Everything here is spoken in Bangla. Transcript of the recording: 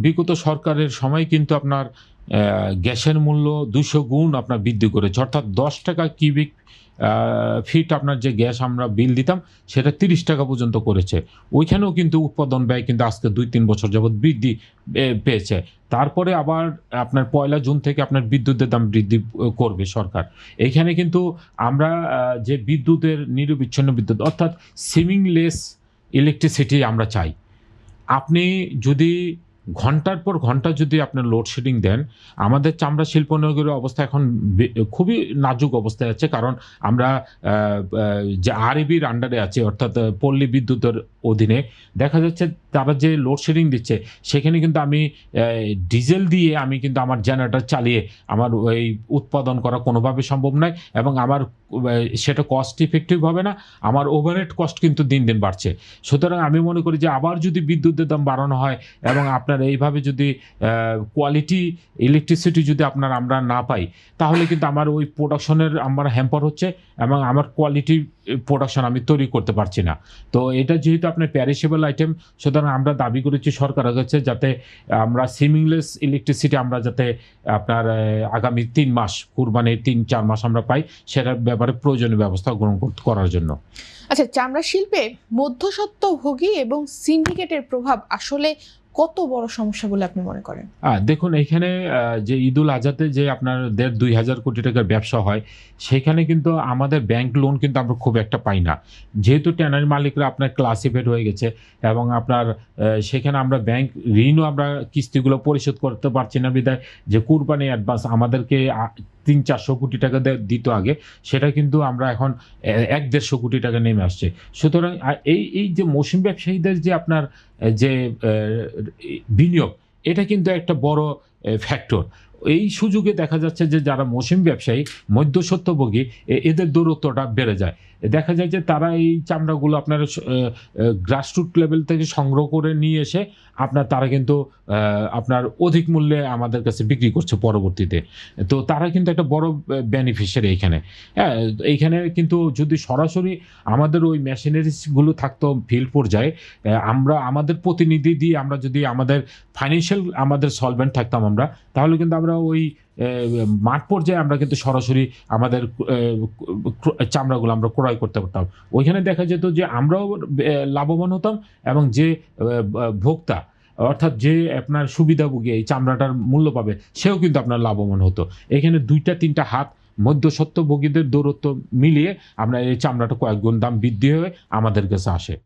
বিগত সরকারের সময় কিন্তু আপনার গ্যাসের মূল্য ২০০ গুণ আপনার বৃদ্ধি করেছে। অর্থাৎ ৳১০ কিউবিক ফিট আপনার যে গ্যাস আমরা বিল দিতাম সেটা ৳৩০ পর্যন্ত করেছে। ওইখানেও কিন্তু উৎপাদন ব্যয় কিন্তু আজকে ২-৩ বছর যাবৎ বৃদ্ধি পেয়েছে। তারপরে আবার আপনার ১লা জুন থেকে আপনার বিদ্যুতের দাম বৃদ্ধি করবে সরকার। এইখানে কিন্তু আমরা যে বিদ্যুতের নিরবিচ্ছিন্ন বিদ্যুৎ অর্থাৎ সিমিংলেস ইলেকট্রিসিটি আমরা চাই। আপনি যদি ঘন্টার পর ঘন্টা যদি আপনার লোডশেডিং দেন, আমাদের চামড়া শিল্পনগরের অবস্থা এখন খুবই নাজুক অবস্থায় আছে। কারণ আমরা যে আরইবির আন্ডারে আছি অর্থাৎ পল্লী বিদ্যুতের অধীনে দেখা যাচ্ছে তারা যে লোডশেডিং দিচ্ছে সেখানে কিন্তু আমি ডিজেল দিয়ে আমি কিন্তু আমার জেনারেটর চালিয়ে আমার ওই উৎপাদন করা কোনোভাবে সম্ভব নয় এবং আমার সেটা কস্ট ইফেক্টিভ হবে না। আমার ওভারহেড কস্ট কিন্তু দিন, দিন বাড়ছে। সুতরাং আমি মনে করি যে আবার যদি বিদ্যুতের দাম বাড়ানো হয় এবং আপনার এইভাবে যদি কোয়ালিটি ইলেকট্রিসিটি যদি আমরা না পাই, তাহলে কিন্তু আমার ওই প্রোডাকশনের আমার হ্যাম্পার হচ্ছে এবং আমার কোয়ালিটি প্রোডাকশন আমি তৈরি করতে পারছি না। তো এটা যেহেতু আপনার পেরিশেবল আইটেম, সুতরাং আমরা দাবি করেছি সরকারের কাছে যাতে আমরা সিমিংলেস ইলেকট্রিসিটি আমরা যাতে আপনার আগামী ৩ মাস, কুরবানির ৩-৪ মাস আমরা পাই, সেটার ব্যাপারে প্রয়োজনীয় ব্যবস্থা গ্রহণ করার জন্য। আচ্ছা, চামড়া শিল্পে মধ্যস্বত্বভোগী এবং সিন্ডিকেটের প্রভাব আসলে কত বড় সমস্যা বলে আপনি মনে করেন? দেখুন এইখানে যে ঈদুল আজহাতে যে আপনার ১,৫-২ হাজার কোটি টাকার ব্যবসা হয়, সেখানে কিন্তু আমাদের ব্যাংক লোন কিন্তু আমরা খুব একটা পাই না। যেহেতু ট্যানারি মালিকরা আপনার ক্লাসিফাইড হয়ে গেছে এবং আপনার সেখানে আমরা ব্যাংক ঋণও আমরা কিস্তিগুলো পরিশোধ করতে পারছি না বিধায় যে কুরবানি অ্যাডভান্স আমাদেরকে ৩00-৪০০ কোটি টাকা দিত আগে, সেটা কিন্তু আমরা এখন ১-১৫০ কোটি টাকা নেমে আসছে। সুতরাং এই যে মৌসুমী ব্যবসায়ীদের যে আপনার যে বিনিয়োগ, এটা কিন্তু একটা বড় ফ্যাক্টর। এই সুযোগে দেখা যাচ্ছে যে যারা মৌসুমী ব্যবসায়ী, মধ্যস্বত্বভোগী এদের দূরত্বটা বেড়ে যায়। দেখা যায় যে তারা এই চামড়াগুলো আপনার গ্রাসরুট লেভেল থেকে সংগ্রহ করে নিয়ে এসে তারা কিন্তু আপনার অধিক মূল্যে আমাদের কাছে বিক্রি করছে পরবর্তীতে। তো তারা কিন্তু একটা বড় বেনিফিশিয়ারি এইখানে। হ্যাঁ, এইখানে কিন্তু যদি সরাসরি আমাদের ওই মেশিনারিজগুলো থাকতো ফিল্ড পর্যায়ে, আমরা আমাদের প্রতিনিধি দিয়ে আমরা যদি আমাদের ফাইন্যান্সিয়াল আমাদের সলভেন্ট থাকতাম আমরা, তাহলে কিন্তু আমরা ওই মাঠ পর্যায়ে আমরা কিন্তু সরাসরি আমাদের চামড়াগুলো আমরা ক্রয় করতে পারতাম। ওইখানে দেখা যেত যে আমরাও লাভবান হতাম এবং যে ভোক্তা অর্থাৎ যে আপনার সুবিধাভোগী এই চামড়াটার মূল্য পাবে সেও কিন্তু আপনার লাভবান হতো। এখানে ২-৩টা হাত মধ্যস্বত্বভোগীদের দৌরত্ব মিলিয়ে আমরা এই চামড়াটা কয়েক গুণ দাম বৃদ্ধি হয়ে আমাদের কাছে আসে।